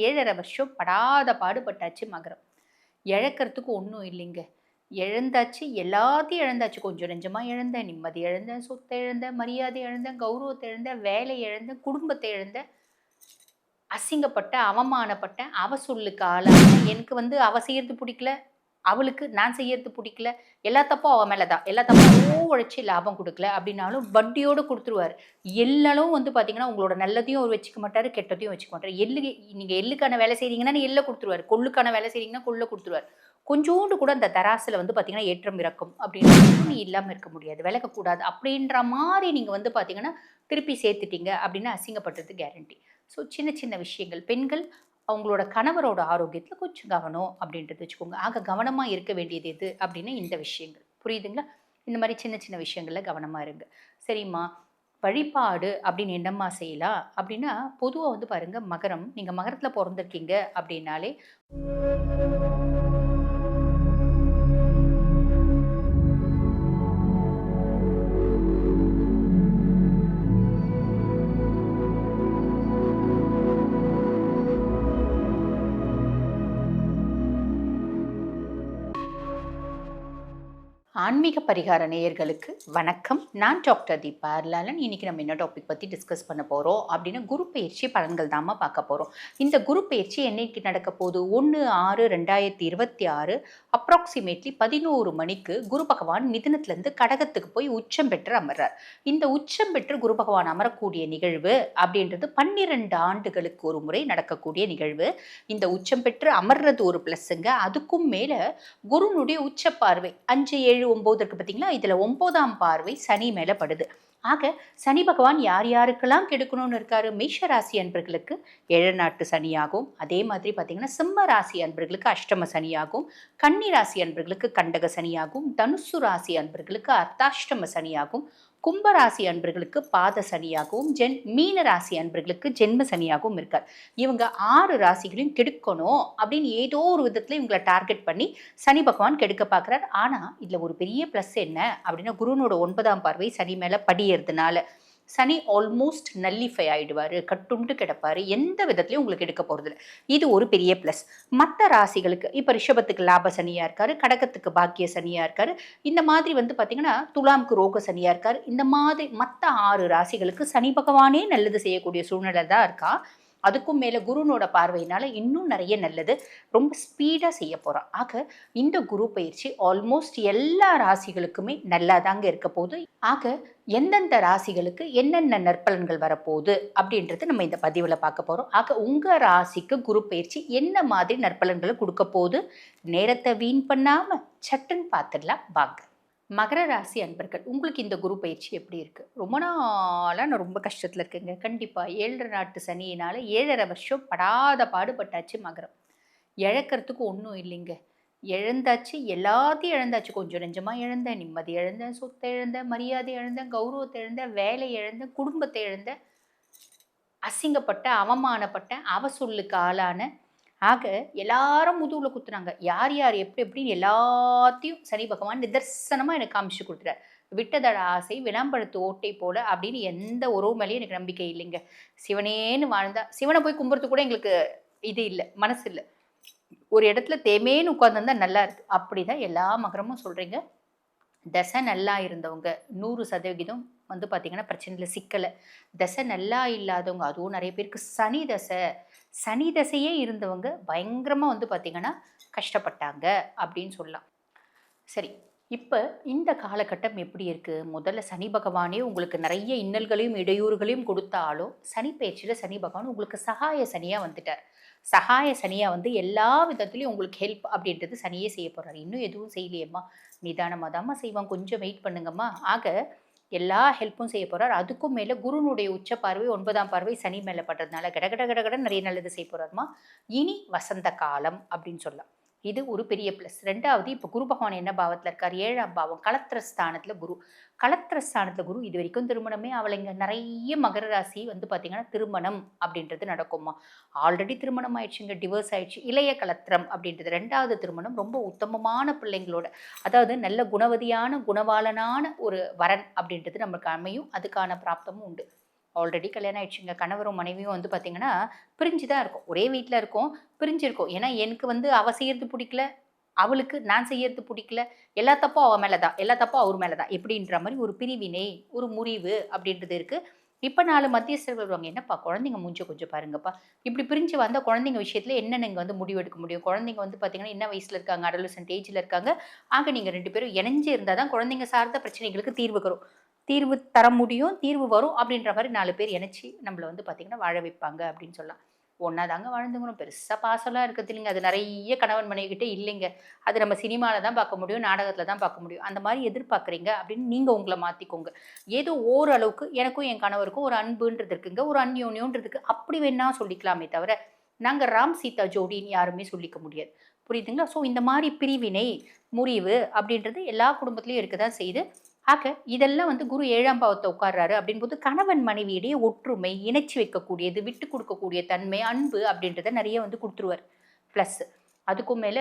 7.5 வருஷம் படாத பாடுபட்டாச்சு மகரம். இழக்கிறதுக்கு ஒண்ணும் இல்லைங்க. இழந்தாச்சு, எல்லாத்தையும் இழந்தாச்சு. கொஞ்சம் நெஞ்சமா இழந்தேன், நிம்மதி இழந்தேன், சொத்த இழந்தேன், மரியாதை இழந்தேன், கௌரவத்த இழந்தேன், வேலை இழந்தேன், குடும்பத்த இழந்தேன். அசிங்கப்பட்டேன், அவமானப்பட்டேன், அவ சொல்லுக்கு ஆளானேன். எனக்கு அவ செய்யறது புடிக்கல. அவளுக்கு நான் செய்யறது புடிக்கல. எல்லா தப்பும் அவ மேல தான். எல்லா தப்பும் உழைச்சு லாபம் குடுக்கல அப்டின்னாலும் வட்டியோட குடுத்துருவாரு. எள்ளலும் பார்த்தீங்கன்னா, உங்களோட நல்லதையும் அவரு வச்சுக்க மாட்டாரு, கெட்டதையும் வச்சுக்க மாட்டாரு. நீங்க எள்ளுக்கான வேலை செய்றீங்கன்னா, எள்ள குடுத்துருவாரு. கொள்ளுக்கான வேலை செய்றீங்கன்னா, கொள்ள குடுத்துருவாரு. கொஞ்சோண்டு கூட அந்த தராசுல பார்த்தீங்கன்னா, ஏற்றம் இறக்கம் அப்டின்னு நீ இல்லாம இருக்க முடியாது. விலகக்கூடாது அப்டின்ற மாரி நீங்க பார்த்தீங்கன்னா, திருப்பி சேர்த்துட்டீங்க அப்டின்னா அசிங்கப்பட்டது கேரண்டி. ஸோ சின்ன சின்ன விஷயங்கள். பெண்கள் அவங்களோட கணவரோட ஆரோக்கியத்துல கொஞ்சம் கவனம் அப்படின்றது வச்சுக்கோங்க. ஆக கவனமா இருக்க வேண்டியது எது அப்படின்னா இந்த விஷயங்கள். புரியுதுங்களா? இந்த மாரி சின்ன சின்ன விஷயங்கள்ல கவனமா இருங்க. சரிம்மா, வழிபாடு அப்படின்னு என்னம்மா செய்யலாம்? அப்படின்னா, பொதுவா பாருங்க மகரம், நீங்க மகரத்துல பொறந்திருக்கீங்க அப்படின்னாலே ஆன்மீக பரிகார நேயர்களுக்கு வணக்கம். நான் டாக்டர் தீபா அருளாளன். இன்னைக்கு நம்ம என்ன டாபிக் பத்தி டிஸ்கஸ் பண்ண போறோம் அப்படின்னா, குரு பெயர்ச்சி பலன்கள் தாம்மா பார்க்க போறோம். இந்த குரு பெயர்ச்சி என்னைக்கு நடக்க போகுது? 1/6/2026 அப்ராக்சிமேட்லி 11 மணிக்கு குரு பகவான் மிதுனத்திலிருந்து கடகத்துக்கு போய் உச்சம் பெற்று அமர்றார். இந்த உச்சம் பெற்று குரு பகவான் அமரக்கூடிய நிகழ்வு அப்படின்றது 12 ஆண்டுகளுக்கு ஒரு முறை நடக்கக்கூடிய நிகழ்வு. இந்த உச்சம் பெற்று அமர்றது ஒரு பிளஸ்ங்க. அதுக்கும் மேல குருனுடைய உச்ச பார்வை 5, 7, 9 இருக்கு பார்த்தீங்களா? இதுல 9ஆம் பார்வை சனி மேல படுது. ஆக சனி பகவான் யார் யாருக்கெல்லாம் கெடுக்கணும்னு இருக்காரு? மேஷ ராசி அன்பர்களுக்கு 7 நாட்டு சனியாகும். அதே மாதிரி பார்த்தீங்கன்னா, சிம்ம ராசி அன்பர்களுக்கு அஷ்டம சனியாகும். கன்னி ராசி அன்பர்களுக்கு கண்டக சனியாகும். தனுசு ராசி அன்பர்களுக்கு அர்த்தாஷ்டம சனியாகும். கும்ப ராசி அன்பர்களுக்கு பாத சனியாகவும், மீன ராசி அன்பர்களுக்கு ஜென்ம சனியாகவும் இருக்கார். இவங்க 6 ராசிகளையும் கெடுக்கணும் அப்படின்னு ஏதோ ஒரு விதத்துல இவங்கள டார்கெட் பண்ணி சனி பகவான் கெடுக்க பார்க்குறார். ஆனா இதுல ஒரு பெரிய பிளஸ் என்ன அப்படின்னா, குருனோட 9ஆம் பார்வை சனி மேல படியறதுனால சனி ஆல்மோஸ்ட் நல்லிஃபை ஆயிடுவாரு, கட்டுண்டு கிடப்பாரு. எந்த விதத்திலையும் உங்களுக்கு எடுக்க போறதில்ல. இது ஒரு பெரிய பிளஸ். மற்ற ராசிகளுக்கு இப்ப ரிஷபத்துக்கு லாப சனியா இருக்காரு, கடகத்துக்கு பாக்கிய சனியா இருக்காரு. இந்த மாதிரி பார்த்தீங்கன்னா, துலாம்க்கு ரோக சனியா இருக்காரு. இந்த மாதிரி மற்ற 6 ராசிகளுக்கு சனி பகவானே நல்லது செய்யக்கூடிய சூழ்நிலை தான் இருக்கா. அதுக்கும் மேல குருனோட பார்வையினால இன்னும் நிறைய நல்லது ரொம்ப ஸ்பீடா செய்ய போறான். ஆக இந்த குரு பயிற்சி ஆல்மோஸ்ட் எல்லா ராசிகளுக்குமே நல்லா தாங்க இருக்க போகுது. ஆக எந்தெந்த ராசிகளுக்கு என்னென்ன நற்பலன்கள் வரப்போகுது அப்படின்றது நம்ம இந்த பதிவில் பார்க்க போறோம். ஆக உங்க ராசிக்கு குரு பயிற்சி என்ன மாதிரி நற்பலன்களை கொடுக்க போகுது? நேரத்தை வீண் பண்ணாம சட்டுன்னு பார்த்துடலாம் வாங்க. மகர ராசி அன்பர்கள், உங்களுக்கு இந்த குரு பயிற்சி எப்படி இருக்கு? ரொம்ப நாளா நான் ரொம்ப கஷ்டத்துல இருக்கேங்க. கண்டிப்பா 7 நாட்டு சனியினால 7.5 வருஷம் படாத பாடுபட்டாச்சு மகரம். இழக்கிறதுக்கு ஒன்றும் இல்லைங்க. இழந்தாச்சு, எல்லாத்தையும் இழந்தாச்சு. கொஞ்சம் நெஞ்சமா இழந்தேன், நிம்மதி இழந்தேன், சொத்தை இழந்தேன், மரியாதை இழந்தேன், கௌரவத்தை இழந்தேன், வேலை இழந்தேன், குடும்பத்தை இழந்தேன், அசிங்கப்பட்டேன், அவமானப்பட்டேன், அவ சொல்லுக்கு ஆளானேன். ஆக எல்லாரும் முதுகுல குத்துனாங்க. யார் யார் எப்படி எப்படின்னு எல்லாத்தையும் சனி பகவான் நிதர்சனமா எனக்கு காமிச்சு குடுத்துட்டார். "விட்டதட ஆசை விளாம்பழத்து ஓட்டை போல" அப்படின்னு எந்த உறவு மேலயும் எனக்கு நம்பிக்கை இல்லைங்க. சிவனேன்னு வாழ்ந்தா சிவன போய் கும்புறதுக்கு கூட எங்களுக்கு இது இல்ல, மனசு இல்ல. ஒரு இடத்துல தேமேன்னு உட்கார்ந்திருந்தா நல்லா இருக்கு. அப்படிதான் எல்லா மகரமும் சொல்றீங்க. தசை நல்லா இருந்தவங்க 100% பார்த்தீங்கன்னா பிரச்சனையில சிக்கல. தசை நல்லா இல்லாதவங்க, அதுவும் நிறைய பேருக்கு சனி தசை, சனி தசையே இருந்தவங்க பயங்கரமா பார்த்தீங்கன்னா கஷ்டப்பட்டாங்க அப்படின்னு சொல்லலாம். சரி, இப்ப இந்த காலகட்டம் எப்படி இருக்கு? முதல்ல சனி பகவானே உங்களுக்கு நிறைய இன்னல்களையும், இடையூறுகளையும் கொடுத்தாலும், சனி பெயர்ச்சியில சனி பகவான் உங்களுக்கு சகாய சனியா வந்துட்டார். சகாய சனியா எல்லா விதத்திலயும் உங்களுக்கு ஹெல்ப் அப்படின்றது சனியே செய்ய போறாரு. இன்னும் எதுவும் செய்யலையேம்மா, நிதானமா தாம்மா செய்வான், கொஞ்சம் வெயிட் பண்ணுங்கம்மா. ஆக எல்லா ஹெல்ப்பும் செய்ய போறார். அதுக்கும் மேல குருனுடைய உச்ச பார்வை 9ஆம் பார்வை சனி மேல படுறதுனால கட கட கட கடன்னு நிறைய நல்லது செய்ய போறாருமா. இனி வசந்த காலம் அப்படின்னு சொல்லலாம். இது ஒரு பெரிய பிளஸ். 2வது இப்ப குரு பகவான் என்ன பாவத்துல இருக்காரு? 7ஆம் பாவம் களத்திர ஸ்தானத்துல குரு. களத்திர ஸ்தானத்துல குரு இதுவரைக்கும் திருமணமே ஆவலைங்க. நிறைய மகர ராசி பார்த்தீங்கன்னா திருமணம் அப்படின்றது நடக்குமா. ஆல்ரெடி திருமணம் ஆயிடுச்சுங்க, டிவோர்ஸ் ஆயிடுச்சு. இளைய களத்திரம் அப்படின்றது 2வது திருமணம் ரொம்ப உத்தமமான பிள்ளைங்களோட, அதாவது நல்ல குணவதியான குணவாளனான ஒரு வரன் அப்படின்றது நமக்கு அமையும். அதுக்கான பிராப்தமும் உண்டு. ஆல்ரெடி கல்யாணம் ஆயிடுச்சுங்க. கணவரும் மனைவியும் வந்து பார்த்தீங்கன்னா, பிரிஞ்சு தான் இருக்கோம். ஒரே வீட்ல இருக்கோம். பிரிஞ்சு இருக்கோம். ஏன்னா, எனக்கு வந்து அவ செய்யறது புடிக்கல. அவளுக்கு நான் செய்யறது புடிக்கல. எல்லா தப்பும் அவ மேல தான். எல்லா தப்பும் அவர் மேல தான். இப்படின்ற மாரி ஒரு பிரிவினை, ஒரு முறிவு அப்படின்றது இருக்கு. இப்ப 4 மத்தியஸ்தர்கள் வருவாங்க. "என்னப்பா குழந்தைங்க மூஞ்ச கொஞ்சம் பாருங்கப்பா. இப்படி பிரிஞ்சு வந்தா குழந்தைங்க விஷயத்துல என்ன நீங்க வந்து முடிவெடுக்க முடியும்? குழந்தைங்க வந்து பார்த்தீங்கன்னா, என்ன வயசுல இருக்காங்க? அடாலசென்ட் ஏஜ்ல இருக்காங்க. ஆக நீங்க 2 பேரும் இணஞ்சு இருந்தா தான் குழந்தைங்க சார்ந்த பிரச்சனைகளுக்கு தீர்வு தர முடியும். தீர்வு வரும்." அப்படின்ற மாரி 4 பேர் இணச்சு நம்மள வந்து பார்த்தீங்கன்னா, வாழ வைப்பாங்க அப்படின்னு சொல்லலாம். ஒண்ணா தாங்க வாழ்ந்துங்கணும். பெருசா பாசம்லாம் இருக்கிறது இல்லைங்க. அது நெறைய கணவன் மனைவி கிட்ட இல்லைங்க. அது நம்ம சினிமால தான் பார்க்க முடியும், நாடகத்துல தான் பார்க்க முடியும். அந்த மாரி எதிர்பார்க்குறீங்க அப்படின்னு நீங்க உங்கள மாத்திக்கோங்க. ஏதோ ஓரளவுக்கு எனக்கும் என் கணவருக்கும் ஒரு அன்புன்றது இருக்குங்க. ஒரு அந்யோன்யம்ன்றது இருக்கு. அப்படி வேணா சொல்லிக்கலாமே தவிர, நாங்க ராம், சீதா ஜோடின்னு யாருமே சொல்லிக்க முடியாது. புரியுதுங்களா? ஸோ இந்த மாரி பிரிவினை, முறிவு அப்படின்றது எல்லா குடும்பத்திலயும் இருக்க தான் செய்யுது. ஆக இதெல்லாம் வந்து குரு 7ஆம் பாவத்துல உட்கார்றாரு அப்படின்போது, கணவன் மனைவியிடையே ஒற்றுமை, இணைச்சு வைக்கக்கூடியது, விட்டுக் குடுக்கக்கூடிய தன்மை, அன்பு அப்படின்றத நெறைய வந்து குடுத்துருவாரு. பிளஸ். அதுக்கும் மேல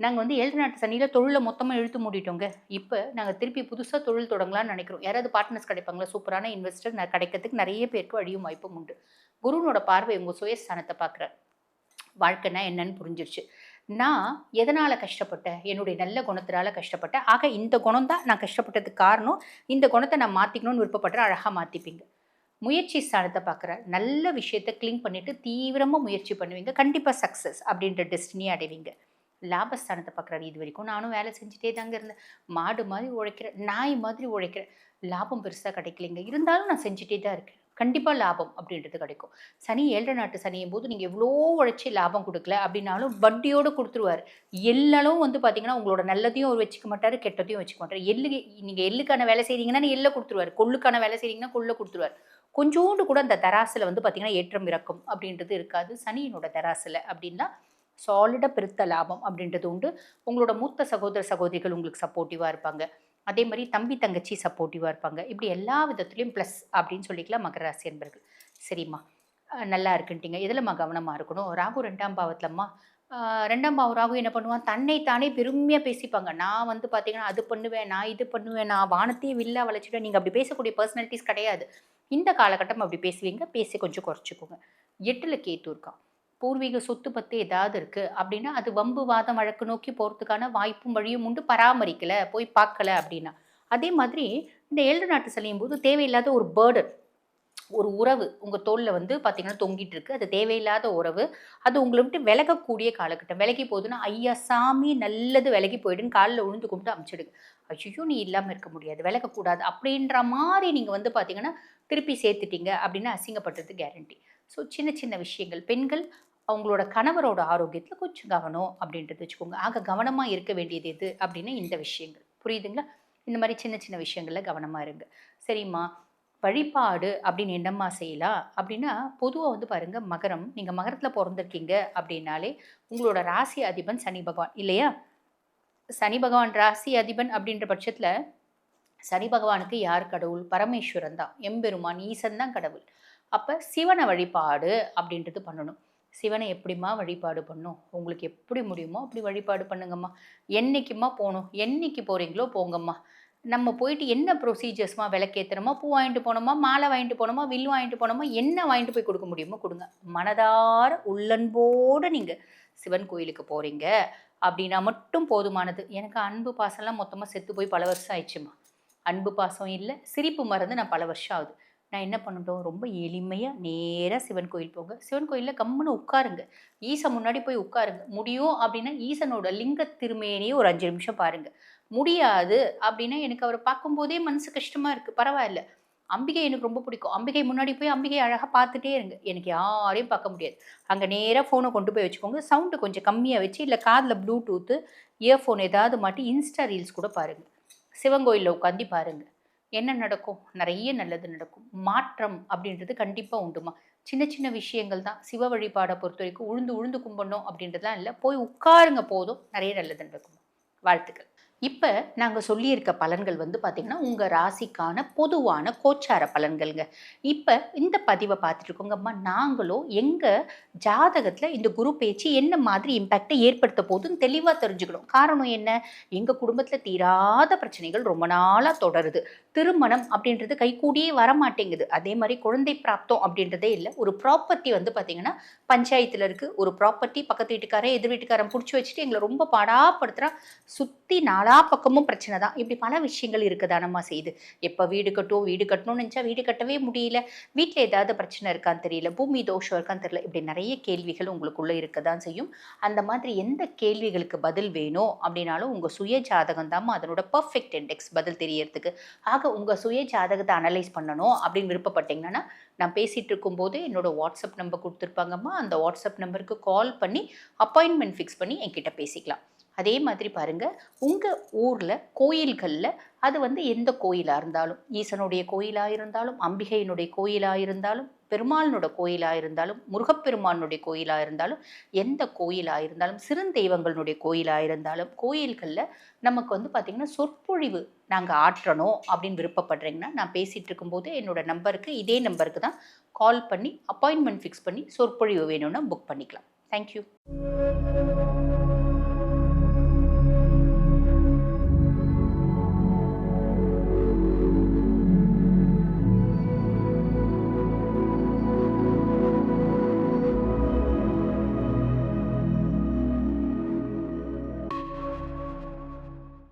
நாங்க வந்து 7 நாட்டு சனியில தொழில மொத்தமா இழுத்து மூடிட்டோங்க. இப்ப நாங்க திருப்பி புதுசா தொழில் தொடங்கலாம்னு நெனைக்கிறோம். யாராவது பார்ட்னர்ஸ் கிடைப்பாங்களா? சூப்பரான இன்வெஸ்டர் கிடைக்கிறதுக்கு நெறைய பேருக்கு வழியும் வாய்ப்பும் உண்டு. குருவினோட பார்வை உங்க சுயஸ்தானத்த பார்க்குறார். வாழ்க்கைன்னா என்னன்னு புரிஞ்சிருச்சு. நான் எதனால கஷ்டப்பட்டேன்? என்னுடைய நல்ல குணத்தினால கஷ்டப்பட்டேன். ஆக இந்த குணம் தான் நான் கஷ்டப்பட்டதுக்கு காரணம். இந்த குணத்த நான் மாத்திக்கணும்னு விருப்பப்படுறேன். அழகா மாத்திப்பீங்க. முயற்சி ஸ்தானத்த பார்க்குறார். நல்ல விஷயத்த கிளிங் பண்ணிட்டு தீவிரமா முயற்சி பண்ணுவீங்க. கண்டிப்பா சக்சஸ் அப்படின்ற டெஸ்டினிய அடைவீங்க. லாபஸ்தானத்த பார்க்குறாரு. இதுவரைக்கும் நானும் வேலை செஞ்சுட்டே தாங்க இருந்தேன். மாடு மாதிரி உழைக்கிறேன், நாய் மாதிரி உழைக்கிறேன். லாபம் பெருசா கிடைக்கலைங்க. இருந்தாலும் நான் செஞ்சுட்டே தான் இருக்கேன். கண்டிப்பா லாபம் அப்படின்றது கிடைக்கும். சனி 7 நாட்டு சனியும்போது நீங்க எவ்வளோ உழைச்சு லாபம் குடுக்கல அப்படின்னாலும் வட்டியோட குடுத்துருவாரு. எள்ளளவும் வந்து பார்த்தீங்கன்னா, உங்களோட நல்லதையும் அவரு வச்சுக்க மாட்டாரு, கெட்டதையும் வச்சுக்க மாட்டாரு. நீங்க எள்ளுக்கான வேலை செய்றீங்கன்னா, எள்ள குடுத்துருவாரு. கொள்ளுக்கான வேலை செய்றீங்கன்னா, கொள்ள குடுத்துருவாரு. கொஞ்சோண்டு கூட அந்த தராசுல வந்து பார்த்தீங்கன்னா, ஏற்றம், இறக்கம் அப்படின்றது இருக்காது. சனியினோட தராசுல அப்படின்னா, சாலிடா பெருத்த லாபம் அப்படின்றது உண்டு. உங்களோட மூத்த சகோதர, சகோதரிகள் உங்களுக்கு சப்போர்ட்டிவா இருப்பாங்க. அதே மாரி தம்பி, தங்கச்சி சப்போர்ட்டிவா இருப்பாங்க. இப்படி எல்லா விதத்திலயும் பிளஸ் அப்படின்னு சொல்லிக்கலாம் மகர ராசி அன்பர்கள். சரிம்மா. நல்லா இருக்குன்ட்டீங்க. எதுலம்மா கவனமா இருக்கணும்? ராகு 2ஆம் பாவத்துலம்மா. 2ஆம் பாவம் ராகு என்ன பண்ணுவான்? தன்னை தானே பெருமையா பேசிப்பாங்க. நான் வந்து பார்த்தீங்கன்னா, அது பண்ணுவேன், நான் இது பண்ணுவேன், நான் வானத்தையே வில்லா வளைச்சுடுவேன். நீங்க அப்படி பேசக்கூடிய பெர்சனாலிட்டீஸ் கிடையாது. இந்த காலகட்டம் அப்படி பேசுவீங்க. பேசி கொஞ்சம் குறைச்சுக்கோங்க. 8ல கேத்து இருக்கான். பூர்வீக சொத்து பத்து ஏதாவது இருக்கு அப்படின்னா, அது வம்பு, வாதம், வழக்கு நோக்கி போறதுக்கான வாய்ப்பும், வழியும் உண்டு. பராமரிக்கல, போய் பார்க்கல அப்படின்னா. அதே மாதிரி இந்த 7 நாட்டு சனியும்போது தேவையில்லாத ஒரு பர்டன் ஒரு உறவு உங்க தோள்ல வந்து பார்த்தீங்கன்னா தொங்கிட்டு இருக்கு. அது தேவையில்லாத உறவு. அது உங்கள விட்டு விலகக்கூடிய காலகட்டம். விலகி போகுதுன்னா, "ஐயா சாமி நல்லது விலகி போயிடுன்னு" கால்ல விழுந்து கும்பிட்டு அனுப்பிச்சிடுங்க. "ஐய்யய்யோ! நீ இல்லாம இருக்க முடியாது. விலகக்கூடாது." அப்படின்ற மாரி நீங்க வந்து பார்த்தீங்கன்னா, திருப்பி சேர்த்துட்டீங்க அப்படின்னா அசிங்கப்படுறது கேரண்டி. ஸோ சின்ன சின்ன விஷயங்கள். பெண்கள் அவங்களோட கணவரோட ஆரோக்கியத்தில கொஞ்சம் கவனம் அப்படின்றது வச்சுக்கோங்க. ஆக கவனமா இருக்க வேண்டியது எது அப்படின்னா இந்த விஷயங்கள். புரியுதுங்களா? இந்த மாரி சின்ன சின்ன விஷயங்கள்ல கவனமா இருங்க. சரிம்மா. வழிபாடு அப்படின்னு என்னம்மா செய்யலாம்? அப்படின்னா, பொதுவா வந்து பாருங்க மகரம். நீங்க மகரத்தில பொறந்திருக்கீங்க அப்படின்னாலே, உங்களோட ராசி அதிபன் சனி பகவான் இல்லையா? சனி பகவான் ராசி அதிபன் அப்படின்ற பட்சத்தில, சனி பகவானுக்கு யார் கடவுள்? பரமேஸ்வரன் தான். எம்பெருமான், ஈசன் தான் கடவுள். அப்ப சிவன வழிபாடு அப்படின்றது பண்ணணும். சிவன எப்படிம்மா வழிபாடு பண்ணணும்? உங்களுக்கு எப்படி முடியுமோ அப்படி வழிபாடு பண்ணுங்கம்மா. என்னைக்கும்மா போணும்? என்னைக்கு போறீங்களோ போங்கம்மா. நம்ம போயிட்டு என்ன ப்ரொசீஜர்ஸ்மா விளக்கேத்தணுமா, பூ வாங்கிட்டு போனோமா, மாலை வாங்கிட்டு போனோமா, வில் வாங்கிட்டு போனோமா, என்ன வாங்கிட்டு போய் குடுக்க முடியுமோ குடுங்க. மனதார உள்ளன்போட நீங்க சிவன் கோயிலுக்கு போறீங்க அப்படின்னா மட்டும் போதுமானது. எனக்கு அன்பு பாசம்லாம் மொத்தமா செத்து போய் பல வருஷம் ஆயிடுச்சும்மா. அன்பு பாசம் இல்ல, சிரிப்பு மறந்து நான் பல வருஷம் ஆகுது. நான் என்ன பண்ணட்டும், ரொம்ப எளிமையா நேரா சிவன் கோயில் போங்க. சிவன் கோயில்ல கம்முனு உட்காருங்க. ஈசன் முன்னாடி போய் உட்காருங்க. முடியும் அப்படின்னா, ஈசனோட லிங்க திருமேனிய ஒரு 5 நிமிஷம் பாருங்க. முடியாது அப்படின்னா, எனக்கு அவர பார்க்கும்போதே மனசு கஷ்டமா இருக்கு. பரவாயில்ல. அம்பிகை எனக்கு ரொம்ப பிடிக்கும். அம்பிகை முன்னாடி போய் அம்பிகைய அழகா பார்த்துட்டே இருங்க. எனக்கு யாரையும் பார்க்க முடியாது. அங்க நேரா ஃபோன கொண்டு போய் வச்சுக்கோங்க. சவுண்ட் கொஞ்சம் கம்மியா வச்சு, இல்ல காதுல ப்ளூடூத், இயர்ஃபோன் ஏதாவது மாட்டி இன்ஸ்டா ரீல்ஸ் கூட பாருங்க. சிவன் கோயில்ல உட்காந்து பாருங்க. என்ன நடக்கும்? நெறைய நல்லது நடக்கும். மாற்றம் அப்படின்றது கண்டிப்பா உண்டுமா. சின்ன சின்ன விஷயங்கள் தான். சிவ வழிபாட பொறுத்தவரைக்கும் உழுந்து உழுந்து கும்பிடணும் அப்படின்றதுலாம் இல்ல. போய் உட்காருங்க போதும். நெறைய நல்லது நடக்கும். வாழ்த்துக்கள். இப்ப நாங்க சொல்லியிருக்க பலன்கள் வந்து பார்த்தீங்கன்னா, உங்க ராசிக்கான பொதுவான கோச்சார பலன்கள்ங்க. இப்ப இந்த பதிவ பார்த்துட்டு இருக்கோங்கம்மா, நாங்களும் எங்க ஜாதகத்துல இந்த குரு பெயர்ச்சி என்ன மாதிரி இம்பாக்ட்ட ஏற்படுத்த போதுன்னு தெளிவா தெரிஞ்சுக்கணும். காரணம் என்ன? எங்க குடும்பத்துல தீராத பிரச்சனைகள் ரொம்ப நாளா தொடருது. திருமணம் அப்படின்றது கைகூடியே வரமாட்டேங்குது. அதே மாரி குழந்தை பிராப்தம் அப்படின்றதே இல்ல. ஒரு ப்ராப்பர்ட்டி வந்து பார்த்தீங்கன்னா, பஞ்சாயத்துல இருக்கு. ஒரு ப்ராப்பர்ட்டி பக்கத்து வீட்டுக்காரன், எதிர் வீட்டுக்காரன் புடிச்சு வச்சுட்டு எங்கள ரொம்ப பாடாப்படுத்துறான். சுத்தி நாலா பக்கமும் பிரச்சனை தான். இப்படி பல விஷயங்கள் இருக்க தானம்மா செய்யுது. எப்ப வீடு கட்டுவோம், வீடு கட்டணும்னு நெனச்சா வீடு கட்டவே முடியல. வீட்ல ஏதாவது பிரச்சனை இருக்கான்னு தெரியல. பூமி தோஷம் இருக்கான்னு தெரியல. இப்படி நெறைய கேள்விகள் உங்களுக்குள்ள இருக்க தான் செய்யும். அந்த மாதிரி எந்த கேள்விகளுக்கு பதில் வேணும் அப்படின்னாலும், உங்க சுய ஜாதகம் தாம்மா அதனோட பெர்ஃபெக்ட் இண்டெக்ஸ் பதில் தெரியறதுக்கு. ஆக உங்க சுய ஜாதகத்த அனலைஸ் பண்ணணும் அப்படின்னு விருப்பப்பட்டீங்கன்னா, நான் பேசிட்டு இருக்கும்போது என்னோட வாட்ஸ்அப் நம்பர் குடுத்துருப்பாங்கம்மா. அந்த வாட்ஸ்அப் நம்பருக்கு கால் பண்ணி அப்பாயின்ட்மென்ட் ஃபிக்ஸ் பண்ணி என்கிட்ட பேசிக்கலாம். அதே மாதிரி பாருங்க, உங்க ஊர்ல கோயில்கள்ல அது வந்து எந்த கோயிலா இருந்தாலும், ஈசனுடைய கோயிலா இருந்தாலும், அம்பிகையினுடைய கோயிலா இருந்தாலும், பெருமாளினோட கோயிலா இருந்தாலும், முருகப்பெருமானுடைய கோயிலா இருந்தாலும், எந்த கோயிலா இருந்தாலும், சிறுந்தெய்வங்களுடைய கோயிலா இருந்தாலும், கோயில்கள்ல நமக்கு வந்து பார்த்தீங்கன்னா, சொற்பொழிவு நாங்க ஆற்றணும் அப்படின்னு விருப்பப்படுறீங்கன்னா, நான் பேசிட்டு இருக்கும்போது என்னோட நம்பருக்கு இதே நம்பருக்கு தான் கால் பண்ணி அப்பாயின்ட்மென்ட் ஃபிக்ஸ் பண்ணி சொற்பொழிவு வேணும்னா புக் பண்ணிக்கலாம். Thank you.